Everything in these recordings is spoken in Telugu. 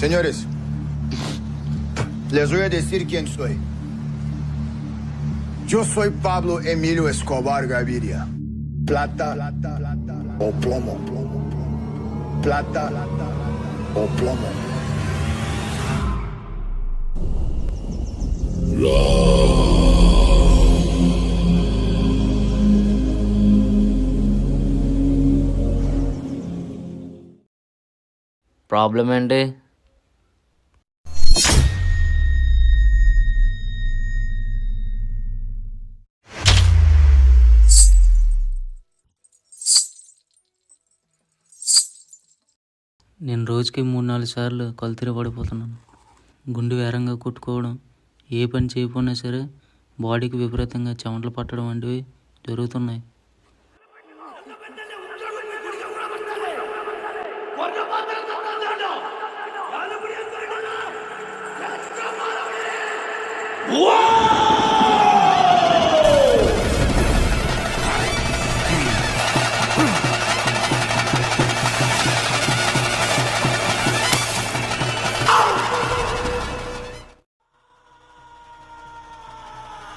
Señores, les voy a decir quién soy. Yo soy Pablo Emilio Escobar Gaviria. Plata o plomo. Plata o plomo. Problem ఏంటి? నేను రోజుకి 3-4 సార్లు కళ్ళు పడిపోతున్నాను. గుండె వేరంగా కొట్టుకోవడం, ఏ పని చేయకపోయినా సరే బాడీకి విపరీతంగా చెమటలు పట్టడం వంటివి జరుగుతున్నాయి.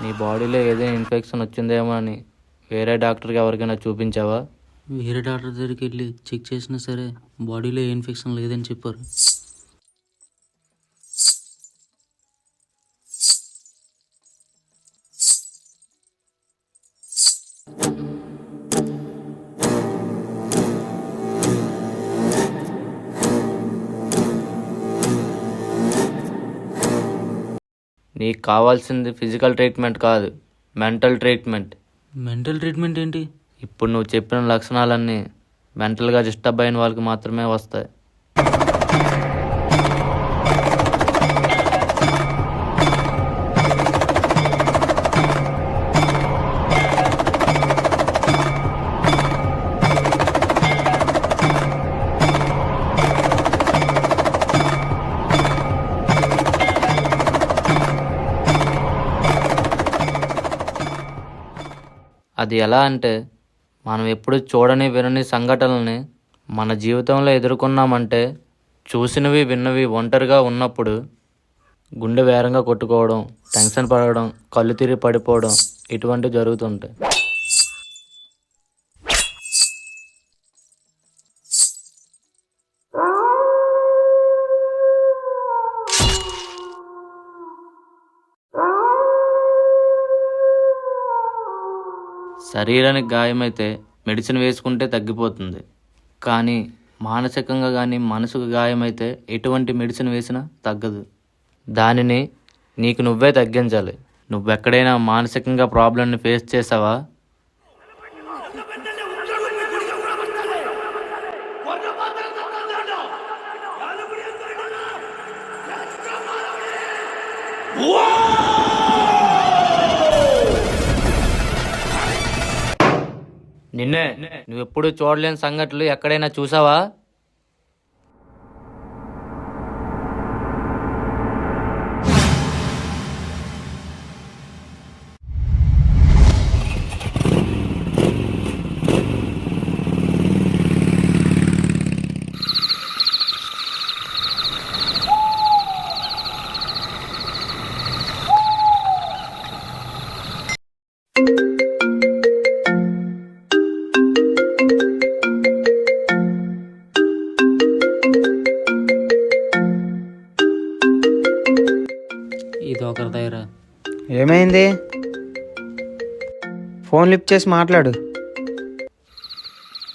నీ బాడీలో ఏదైనా ఇన్ఫెక్షన్ వచ్చిందేమో అని వేరే డాక్టర్కి ఎవరికైనా చూపించావా? వేరే డాక్టర్ దగ్గరికి వెళ్ళి చెక్ చేసినా సరే బాడీలో ఏ ఇన్ఫెక్షన్ లేదని చెప్పారు. నీకు కావాల్సింది ఫిజికల్ ట్రీట్మెంట్ కాదు, మెంటల్ ట్రీట్మెంట్. మెంటల్ ట్రీట్మెంట్ ఏంటి? ఇప్పుడు నువ్వు చెప్పిన లక్షణాలన్నీ మెంటల్గా డిస్టర్బ్ అయిన వాళ్ళకి మాత్రమే వస్తాయి. అది ఎలా అంటే, మనం ఎప్పుడు చూడని వినని సంఘటనల్ని మన జీవితంలో ఎదుర్కొన్నామంటే, చూసినవి విన్నవి ఒంటరిగా ఉన్నప్పుడు గుండె వేరంగా కొట్టుకోవడం, టెన్షన్ పడడం, కళ్ళు తిరిగి పడిపోవడం ఇటువంటివి జరుగుతుంటాయి. శరీరానికి గాయమైతే మెడిసిన్ వేసుకుంటే తగ్గిపోతుంది, కానీ మానసికంగా కానీ మనసుకు గాయమైతే ఎటువంటి మెడిసిన్ వేసినా తగ్గదు. దానిని నీకు నువ్వే తగ్గించాలి. నువ్వెక్కడైనా మానసికంగా ప్రాబ్లంని ఫేస్ చేసావా? నిన్నే నువ్వెప్పుడు చూడలేని సంఘటనలు ఎక్కడైనా చూసావా? ఇది ఒకరి దగ్గర. ఏమైంది? ఫోన్ లిఫ్ట్ చేసి మాట్లాడు.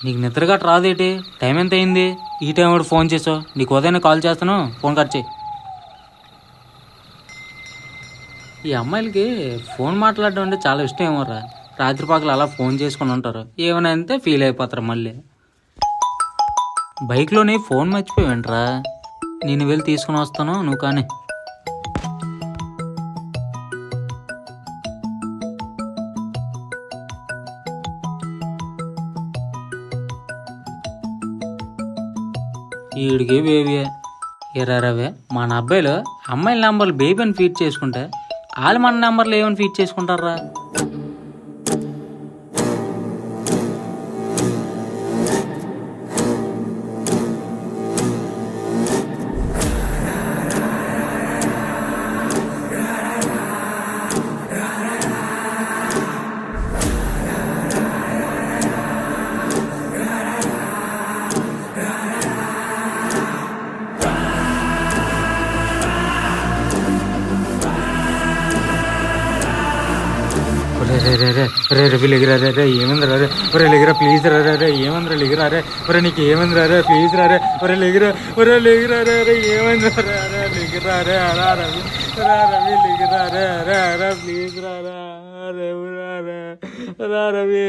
నీకు నిద్రగా రాదేటి? టైం ఎంత అయింది? ఈ టైం కూడా ఫోన్ చేసావు. నీకు ఉదయం కాల్ చేస్తాను, ఫోన్ కట్ చేయి. ఈ అమ్మాయిలకి ఫోన్ మాట్లాడడం అంటే చాలా ఇష్టం ఏమోరా. రాత్రి పగలు అలా ఫోన్ చేసుకుని ఉంటారు, ఏమైనా అంతే ఫీల్ అయిపోతారు. మళ్ళీ బైక్లోని ఫోన్ మర్చిపోయావంట్రా. నేను వెళ్ళి తీసుకుని వస్తాను, నువ్వు కానీ. ఈడికి బేబీయే ఎర్రవే. మన అబ్బాయిలు అమ్మాయిల నెంబర్లు బేబీ అని ఫీడ్ చేసుకుంటే వాళ్ళు మన నెంబర్లు ఏమని ఫీడ్ చేసుకుంటారా? రే రే రే రవి లెగిరా రే రే ఏమందిరా రే ఒరే లెగిరా ప్లీజ్ రా రే రే ఏమందిరా లెగిరా రే ఒరే నీకు ఏమందిరా రే ప్లీజ్ రా రే ఒరే లెగిరా రే రే ఏమందిరా రే అరే లెగిరా రే అరా రవి రా రవి లెగిరా రే అరే అరా ప్లీజ్ రా రా రే రా రే రా రవి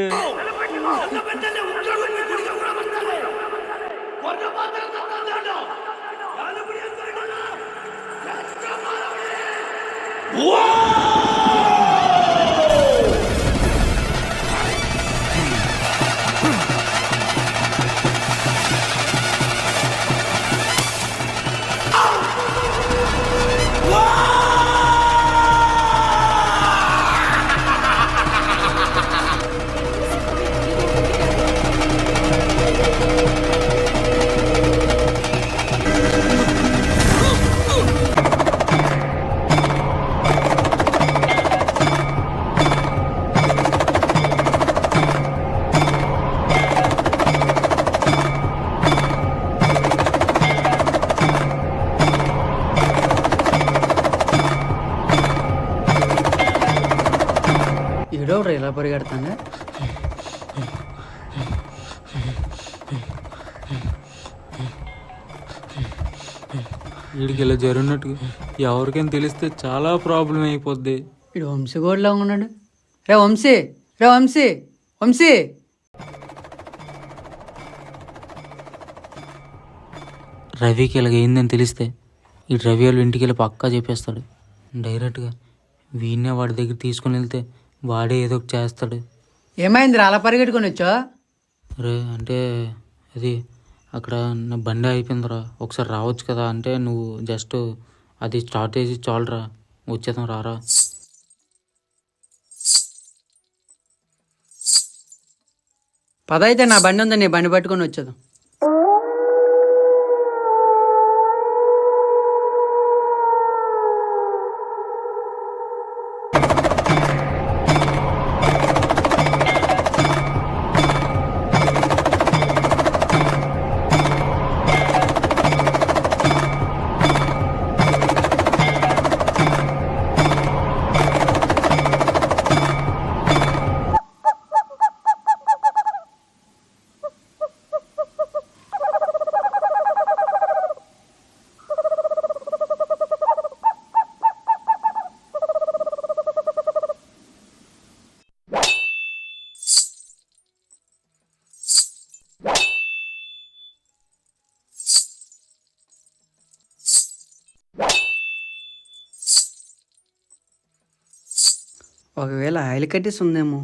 ఏడోడ్రా ఇలా పరిగెడతాను. వీడికి ఇలా జరిగినట్టు ఎవరికైనా తెలిస్తే చాలా ప్రాబ్లం అయిపోద్ది. ఇడు వంశీగోడ్లా ఉన్నాడు. రే వంశీ, రే వంశీ, వంశీ. రవికి ఇలాగ అయిందని తెలిస్తే ఈ రవి వాళ్ళు ఇంటికి వెళ్ళి పక్కా చెప్పేస్తాడు. డైరెక్ట్గా వీడినే వాడి దగ్గర తీసుకుని వెళ్తే వాడే ఏదో ఒకటి చేస్తాడు. ఏమైందిరా అలా పరిగెట్టుకొని వచ్చా? రే అంటే అది అక్కడ నా బండి అయిపోయిందిరా, ఒకసారి రావచ్చు కదా అంటే నువ్వు జస్ట్ అది స్టార్ట్ చేసి చాలురా వచ్చేద్దాం రారా. పదైతే నా బండి ఉందా, నీ బండి పట్టుకొని వచ్చేద్దాం. ఒకవేళ ఆయిల్ కట్టేసి ఉందేమో.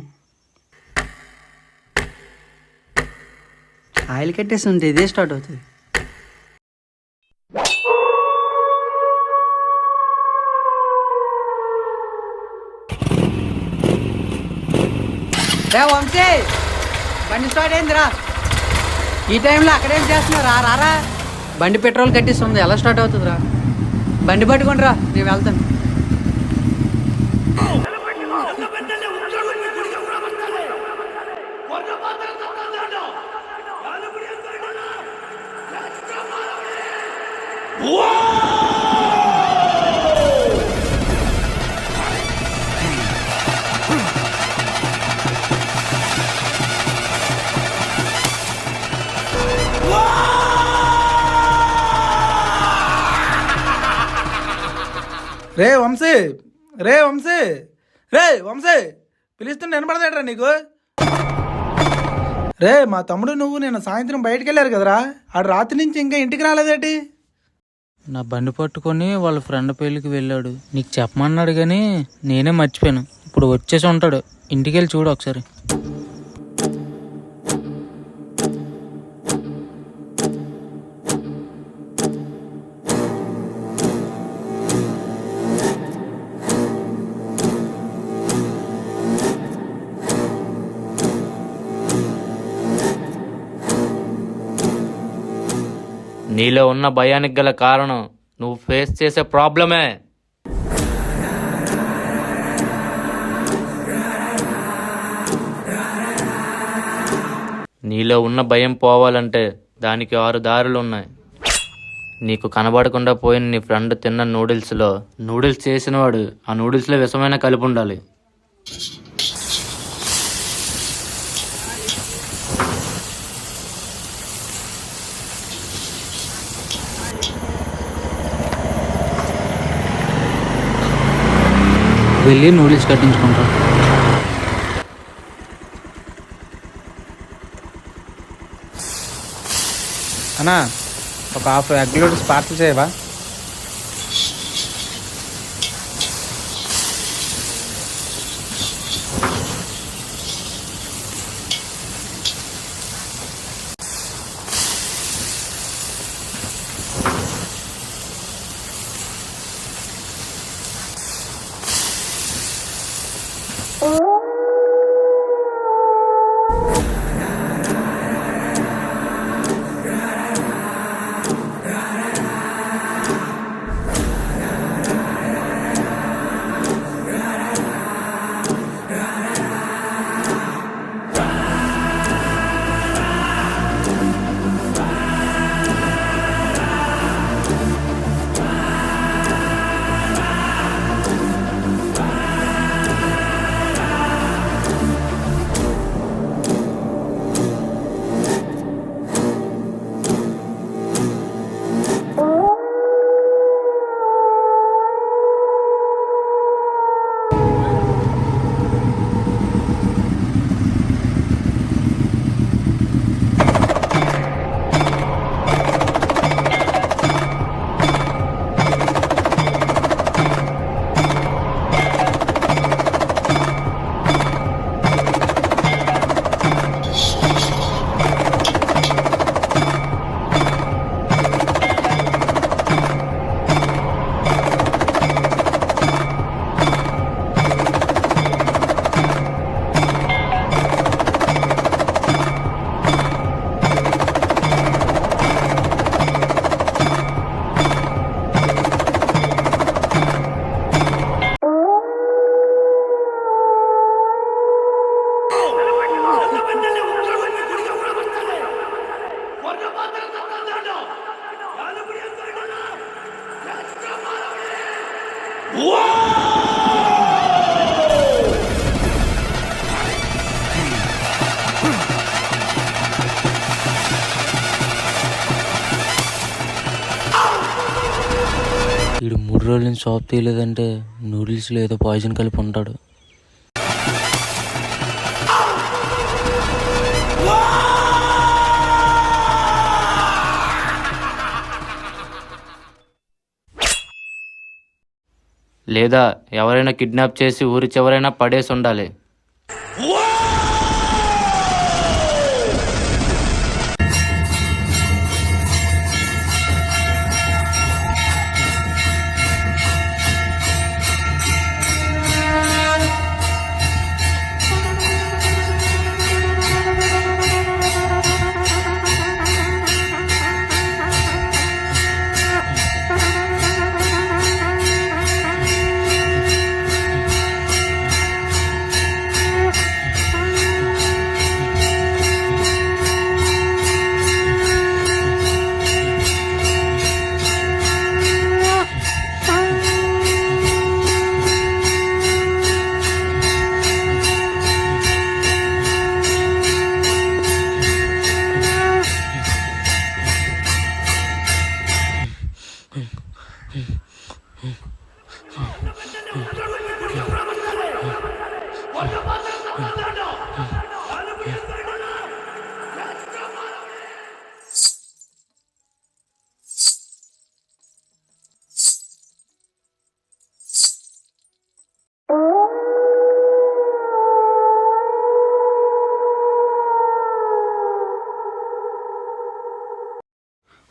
ఆయిల్ కట్టేసి ఉంటే ఇదే స్టార్ట్ అవుతుంది. రే వంశీ, బండి స్టార్ట్ అయిందిరా. ఈ టైంలో అక్కడేం చేస్తున్నారా? రారా, బండి పెట్రోల్ కట్టేసి ఉంది, ఎలా స్టార్ట్ అవుతుందిరా? బండి పట్టుకోండి రా, నేను వెళ్తాను. రే వంశీ, రే వంశీ, రే వంశీ పిలుస్తుంటే వినపడదేట్రా నీకు? రే మా తమ్ముడు నువ్వు నేను సాయంత్రం బయటకు వెళ్ళారు కదరా, ఆడు రాత్రి నుంచి ఇంకా ఇంటికి రాలేదేటి? నా బండి పట్టుకొని వాళ్ళ ఫ్రెండ్ పెళ్ళికి వెళ్ళాడు. నీకు చెప్పమన్నాడు కానీ నేనే మర్చిపోయాను. ఇప్పుడు వచ్చేసి ఉంటాడు, ఇంటికి వెళ్ళి చూడు ఒకసారి. నీలో ఉన్న భయానికి గల కారణం నువ్వు ఫేస్ చేసే ప్రాబ్లమే. నీలో ఉన్న భయం పోవాలంటే దానికి 6 దారులు ఉన్నాయి. నీకు కనబడకుండా పోయిన నీ ఫ్రెండ్ తిన్న నూడిల్స్లో నూడిల్స్ చేసినవాడు ఆ నూడిల్స్లో విషమైన కలిపి ఉండాలి. వెళ్ళి నూడిల్స్ కట్టించుకుంటా. అన్నా ఒక హాఫ్ ఎగ్ నూడిల్స్ పార్సల్ చేయవా? వీడు 3 రోజుల నుంచి షాప్ తీయలేదంటే నూడిల్స్లో ఏదో పాయిజన్ కలిపి ఉంటాడు. లేదా ఎవరైనా కిడ్నాప్ చేసి ఊరి చివరైనా పడేసి ఉండాలి.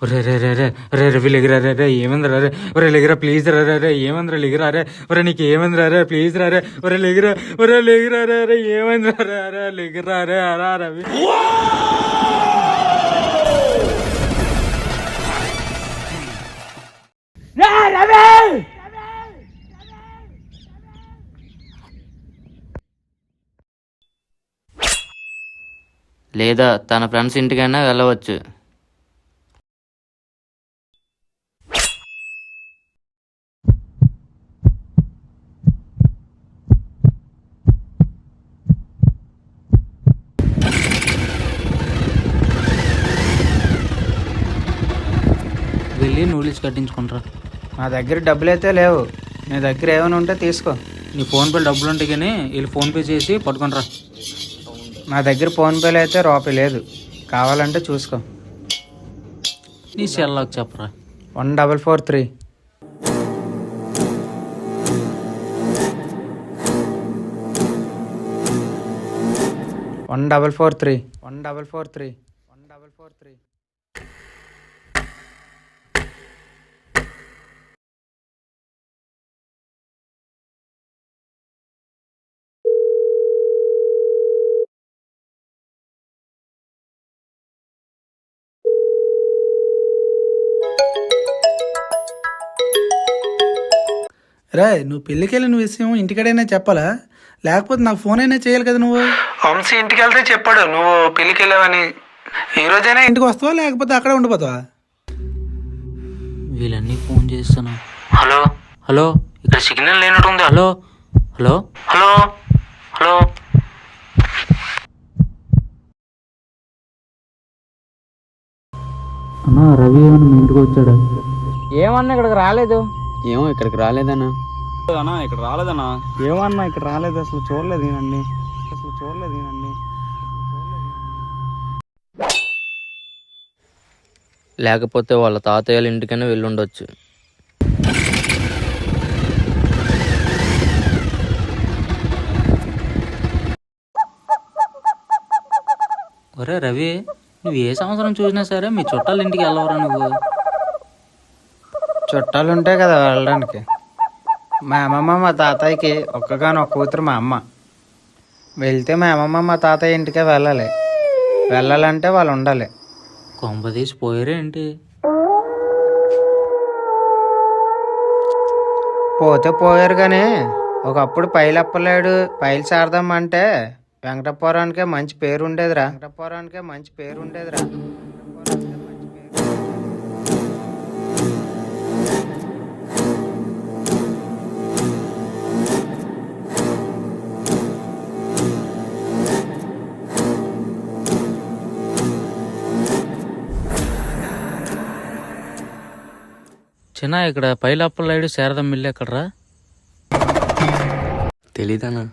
ఒరే రే రే రే రే రవి లెగిరా రే రే ఏమందిరా రే ఒరే లెగిరా ప్లీజ్ రా రే రే ఏమందిరా లెగిరా రే ఒరే నీకు ఏమందిరా రే ప్లీజ్ రా రే ఒరే లెగిరా రే రే ఏమందిరా రే రే లెగిరా రే అరా రవి లేదా తన ఫ్రెండ్స్ ఇంటికైనా వెళ్ళవచ్చు. వెళ్ళి నూడిల్స్ కట్టించుకుంటారా. మా దగ్గర డబ్బులు అయితే లేవు, నీ దగ్గర ఏమైనా ఉంటే తీసుకో. నీ ఫోన్పే డబ్బులు ఉంటే కానీ వీళ్ళు ఫోన్పే చేసి పట్టుకొని రా. నా దగ్గర ఫోన్పేలో అయితే రూపాయి లేదు, కావాలంటే చూసుకో. నీ సెల్లాకి చెప్పరా. 1443. 1443. 1443. 1443. రే, నువ్వు పెళ్ళికి వెళ్ళిన విషయం ఇంటికడైనా చెప్పాలా, లేకపోతే నాకు ఫోన్ అయినా చేయాలి కదా. నువ్వు వంశీ ఇంటికి వెళ్తే చెప్పాడు నువ్వు పెళ్ళికి వెళ్ళావని. ఈ రోజైనా ఇంటికి వస్తావా లేకపోతే అక్కడే ఉండిపోతావా? వీళ్ళన్నీ ఫోన్ చేస్తున్నా. హలో హలో, ఇక్కడ సిగ్నల్ లేనట్టుంది. Hello hello hello hello. అన్నా రవి ఏమన్నా మీ ఇంటికి వచ్చాడా? ఏమన్నా ఇక్కడికి రాలేదు. ఏమో ఇక్కడికి రాలేదన్నా. ఇక్కడ రాలేదన్నా. ఏమన్నా ఇక్కడ రాలేదు, అసలు చూడలేదు ఈయనండి. లేకపోతే వాళ్ళ తాతయ్యల ఇంటికైనా వెళ్ళుండొచ్చు. ఒరే రవి, నువ్వు ఏ సంవత్సరం చూసినా సరే మీ చుట్టాల ఇంటికి వెళ్ళవరా నువ్వు? చుట్టాలు ఉంటాయి కదా వెళ్ళడానికి. మా అమ్మమ్మ మా తాతయ్యకి ఒక్కగానొక్క కూతురు మా అమ్మ. వెళ్తే మా అమ్మమ్మ మా తాతయ్య ఇంటికే వెళ్ళాలంటే వాళ్ళు ఉండాలి. కొంపదీసి పోయారా ఏంటి? పోతే పోయారు కానీ ఒకప్పుడు పైలప్పలేడు పైలు శారదమ్మ అంటే వెంకటపురానికే మంచి పేరు ఉండేదిరా. చిన్న ఇక్కడ పైలప్పలాయుడు శారదం మిల్లు ఎక్కడరా? తెలీదన్నా.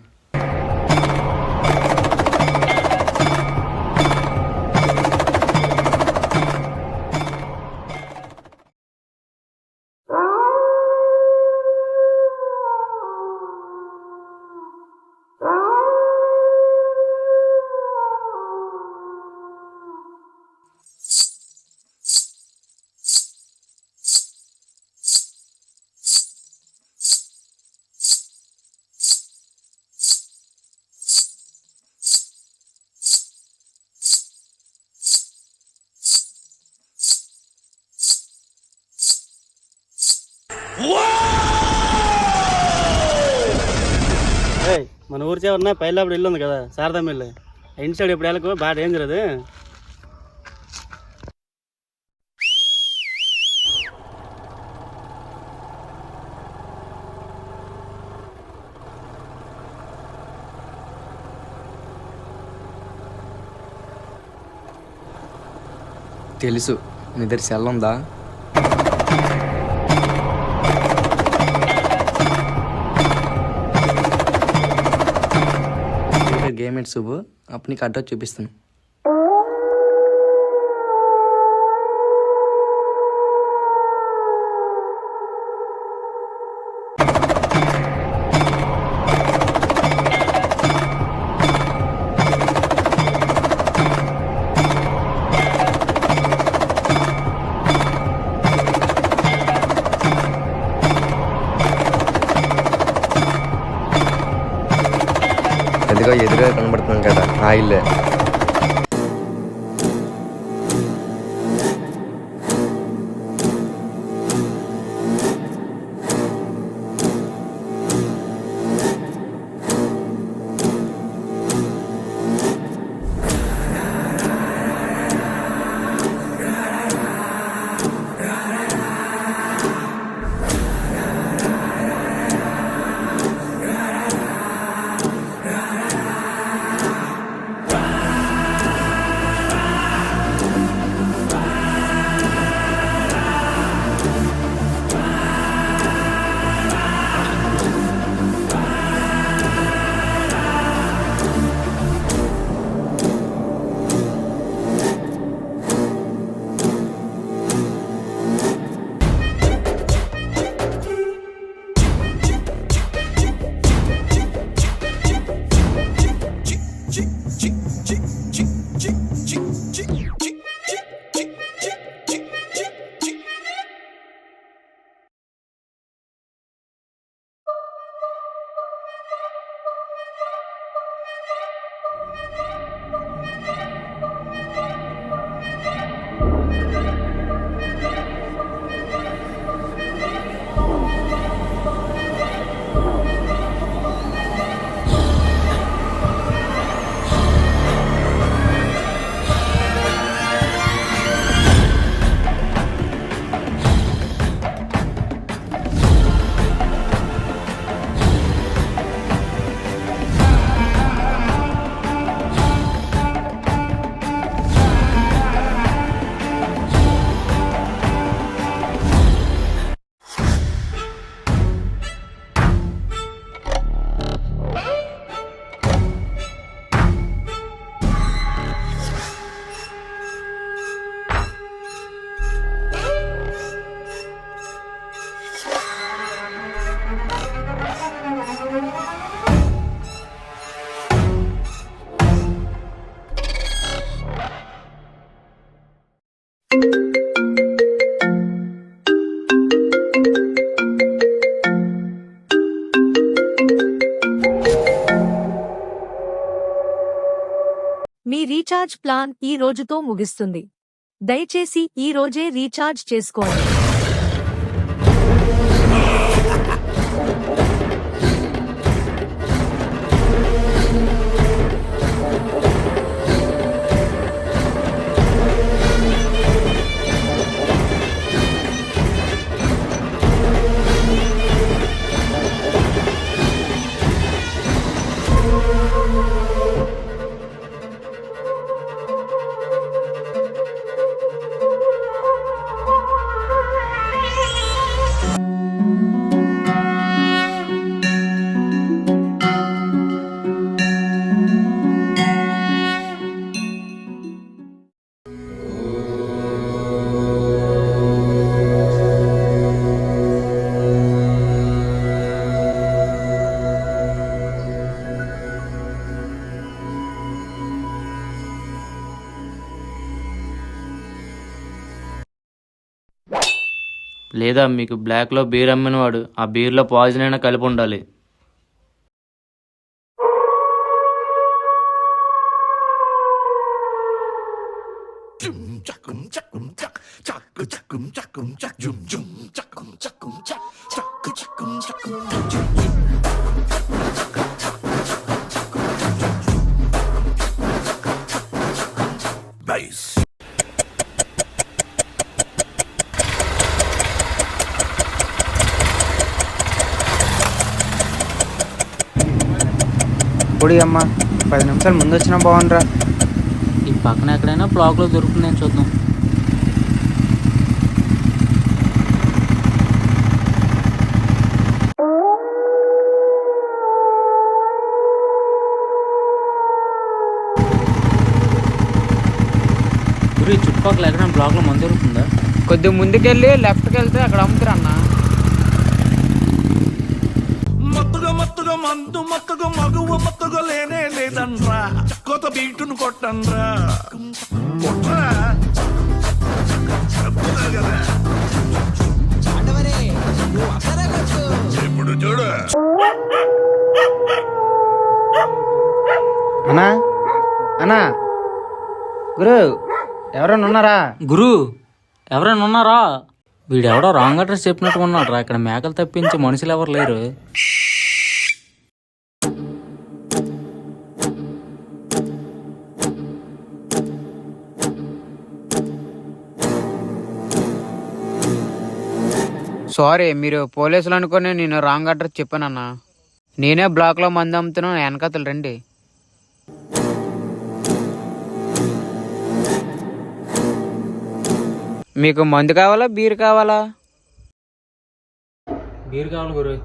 మన ఊరి చివరిన పైలాపుడు ఇల్లు ఉంది కదా, శారదా మిల్లు. ఇంటి సైడ్ ఇప్పుడు వెళ్ళకు, బాగా డేంజర్ అది. తెలుసు, నీ దగ్గర సెల్ ఉందా? గేమ్ ఎట్ శుభు, అప్పుడు నీకు అడ్రస్ చూపిస్తాను. ఎదుగా ఎదురుగా కనబడుతున్నాం కదా, ఆ ఇల్లే. మీ రీఛార్జ్ ప్లాన్ ఈ రోజుతో ముగిస్తుంది. దయచేసి ఈ రోజే రీఛార్జ్ చేసుకోండి. లేదా మీకు బ్లాక్లో బీర్ అమ్మినవాడు ఆ బీర్లో పాయిజన్ అయినా కలిపి ఉండాలి. ఇప్పుడు అమ్మ 10 నిమిషాలు ముందు వచ్చినా బాగుండ్రా. ఈ పక్కన ఎక్కడైనా బ్లాక్లో దొరుకుతుందని చూద్దాం. గురి చుట్టుపక్కల ఎక్కడైనా బ్లాక్లో మందు దొరుకుతుందా? కొద్దిగా ముందుకెళ్ళి లెఫ్ట్కి వెళ్తే అక్కడ అమ్ముతారు అన్న. మత్తుగా మందు మత్తుగా మగువ మత్తుగా లేనే లేదన్రా, కొత్త బీటును కొట్టన్రా కొట్టరా చెప్తున్నా కదా ఇప్పుడు చూడు. అన్నా అన్నా గురు ఎవరైనా ఉన్నారా? గురు ఎవరైనా ఉన్నారా? వీడెవడో రాంగ్ అడ్రస్ చెప్పినట్టు ఉన్నాడు రా. ఇక్కడ మేకలు తప్పించి మనుషులు ఎవరు లేరు. సారీ, మీరు పోలీసులు అనుకుని నేను రాంగ్ అడ్రస్ చెప్పానన్నా. నేనే బ్లాక్లో మందు అమ్ముతున్నాను, వెనకతలు రండి. మీకు మందు కావాలా బీర్ కావాలా? బీర్ కావాలి గురు.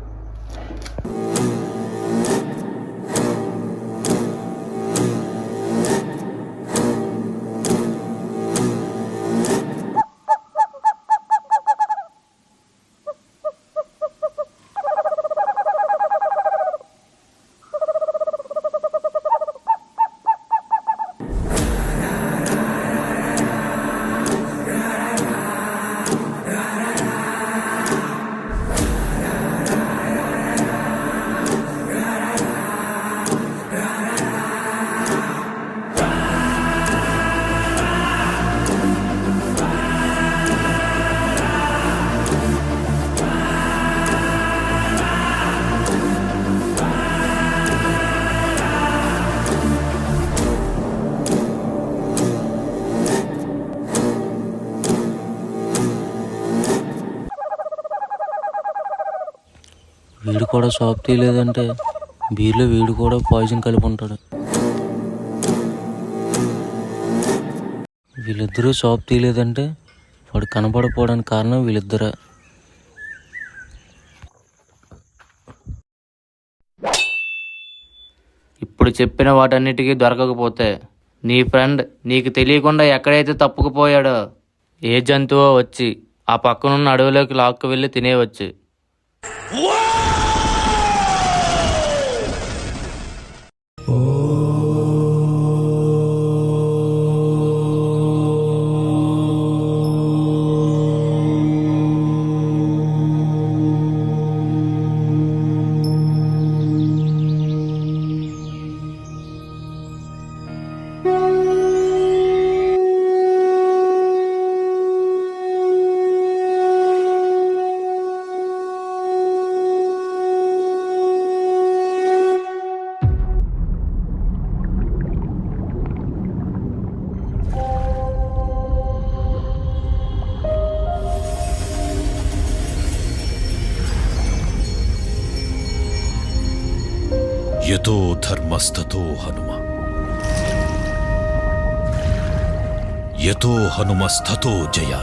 వీడు కూడా షాప్ తీయలేదంటే బీర్లో వీడు కూడా పాయిజన్ కలిపి ఉంటాడు. వీళ్ళిద్దరూ షాప్ తీయలేదంటే వాడు కనపడకపోవడానికి కారణం వీళ్ళిద్దరే. ఇప్పుడు చెప్పిన వాటన్నిటికీ దొరకకపోతే నీ ఫ్రెండ్ నీకు తెలియకుండా ఎక్కడైతే తప్పుకుపోయాడో ఏ జంతువో వచ్చి ఆ పక్కనున్న అడవిలోకి లాక్కు వెళ్ళి తినేయవచ్చు. యతో ధర్మస్తతో హనుమ, యతో హనుమస్తతో జయ.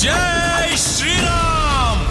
జై శ్రీరామ్.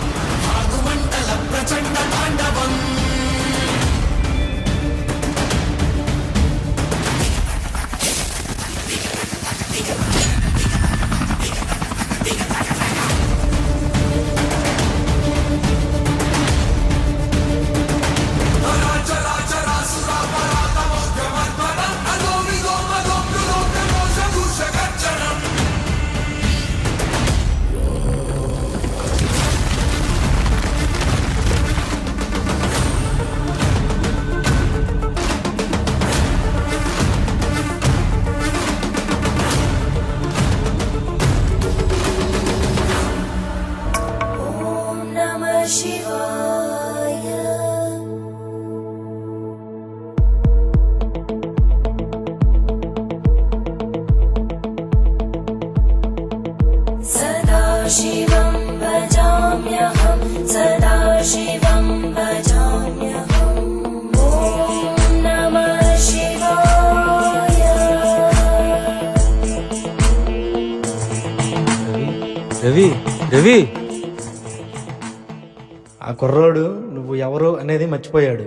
शिवं भजाम्यहं सदा शिवं भजाम्यहं ॐ नमः शिवाय. రవి రవి, ఆ కుర్రోడు నువ్వు ఎవరు అనేది మర్చిపోయాడు.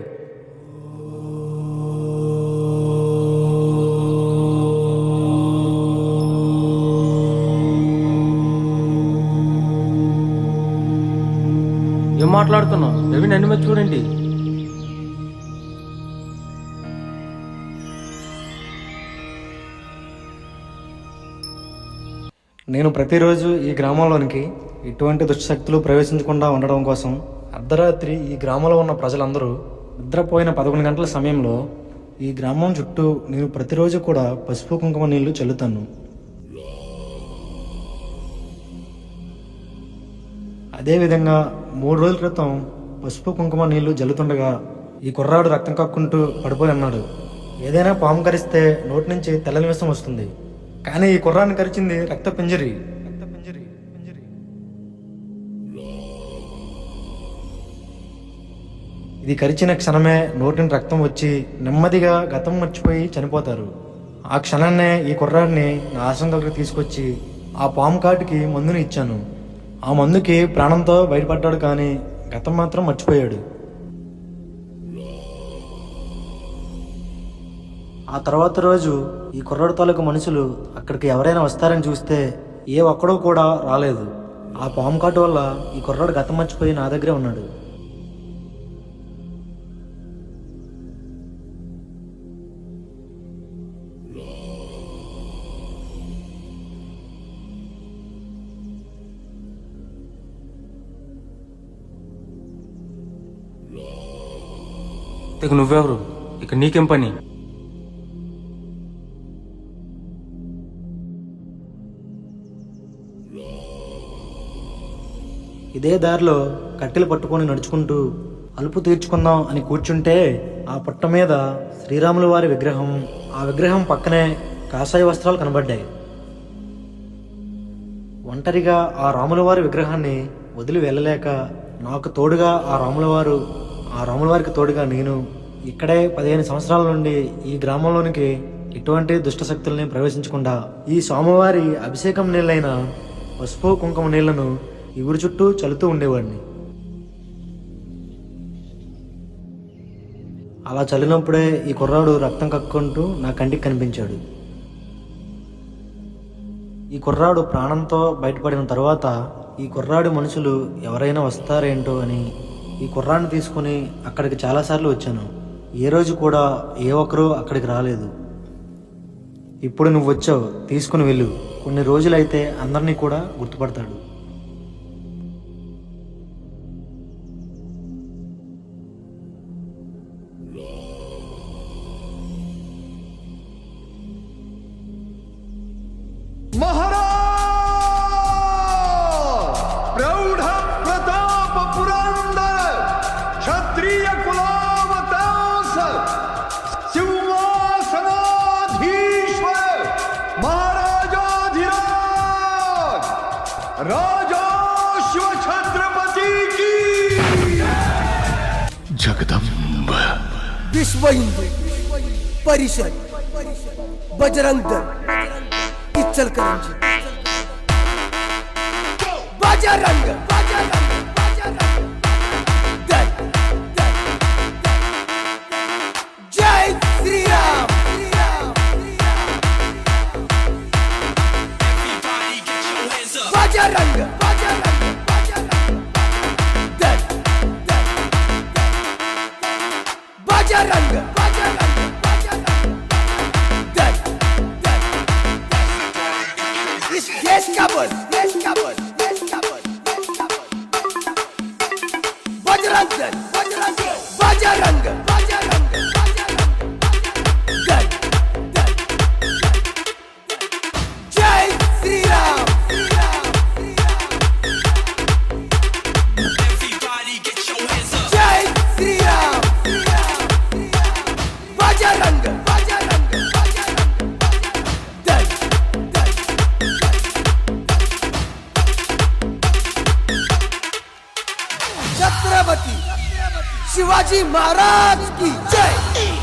ఏం మాట్లాడుతున్నావు రవి? నన్ను మీద చూడండి. నేను ప్రతిరోజు ఈ గ్రామంలోనికి ఎటువంటి దుష్టశక్తులు ప్రవేశించకుండా ఉండడం కోసం అర్ధరాత్రి ఈ గ్రామంలో ఉన్న ప్రజలందరూ నిద్రపోయిన 11 గంటల సమయంలో ఈ గ్రామం చుట్టూ నేను ప్రతిరోజు కూడా పసుపు కుంకుమ నీళ్లు చల్లుతాను. అదేవిధంగా 3 రోజుల క్రితం పసుపు కుంకుమ నీళ్లు జల్లుతుండగా ఈ కుర్రాడు రక్తం కక్కుంటూ పడిపోయి అన్నాడు. ఏదైనా పాము కరిస్తే నోటి నుంచి తెల్లని విషం వస్తుంది, కానీ ఈ కుర్రాన్ని కరిచింది రక్త పింజరి. ఇది కరిచిన క్షణమే నోటిని రక్తం వచ్చి నెమ్మదిగా గతం మర్చిపోయి చనిపోతారు. ఆ క్షణాన్నే ఈ కుర్రాడిని నా ఆశ్రమంలోకి తీసుకొచ్చి ఆ పాము కాటికి మందుని ఇచ్చాను. ఆ మందుకి ప్రాణంతో బయటపడ్డాడు, కానీ గతం మాత్రం మర్చిపోయాడు. ఆ తర్వాత రోజు ఈ కుర్రాడు తాలూకు మనుషులు అక్కడికి ఎవరైనా వస్తారని చూస్తే ఏ ఒక్కడూ కూడా రాలేదు. ఆ పాము కాటు వల్ల ఈ కుర్రాడు గతం మర్చిపోయి నా దగ్గరే ఉన్నాడు. ఇక నువ్వెవరు? ఇక నీకేం పని? ఇదే దారిలో కట్టెలు పట్టుకొని నడుచుకుంటూ అలుపు తీర్చుకుందాం అని కూర్చుంటే ఆ పుట్ట మీద శ్రీరాముల వారి విగ్రహం, ఆ విగ్రహం పక్కనే కాషాయ వస్త్రాలు కనబడ్డాయి. ఒంటరిగా ఆ రాముల వారి విగ్రహాన్ని వదిలి వెళ్ళలేక నాకు తోడుగా ఆ రాముల వారికి తోడుగా నేను ఇక్కడే 15 సంవత్సరాల నుండి ఈ గ్రామంలోనికి ఎటువంటి దుష్టశక్తుల్ని ప్రవేశించకుండా ఈ స్వామివారి అభిషేకం నీళ్ళైన పసుపు కుంకుమ నీళ్లను ఈ ఊరి చుట్టూ చల్లుతూ ఉండేవాడిని. అలా చల్లినప్పుడే ఈ కుర్రాడు రక్తం కక్కుంటూ నా కంటికి కనిపించాడు. ఈ కుర్రాడు ప్రాణంతో బయటపడిన తర్వాత ఈ కుర్రాడి మనుషులు ఎవరైనా వస్తారేంటో అని ఈ కుర్రాడిని తీసుకుని అక్కడికి చాలాసార్లు వచ్చాను. ఏ రోజు కూడా ఏ ఒక్కరూ అక్కడికి రాలేదు. ఇప్పుడు నువ్వు వచ్చావు, తీసుకుని వెళ్ళు. కొన్ని రోజులైతే అందరినీ కూడా గుర్తుపడతాడు. प्रौढ प्रताप पुरंदर क्षत्रिय कुलावतांस सिंहासनाधीश्वर महाराजाधिराज राजा शिव छत्रपति की जगदम्ब विश्व हिंदू परिषद बजरंग दल इचलकरंजी बजरंग दल जय श्री राम बजरंग दल बजरंग दल इस देश का बल बजरंग दल बजरंग दल जय श्री राम जय श्री राम बजरंग दल छत्रपति शिवाजी महाराज की जय।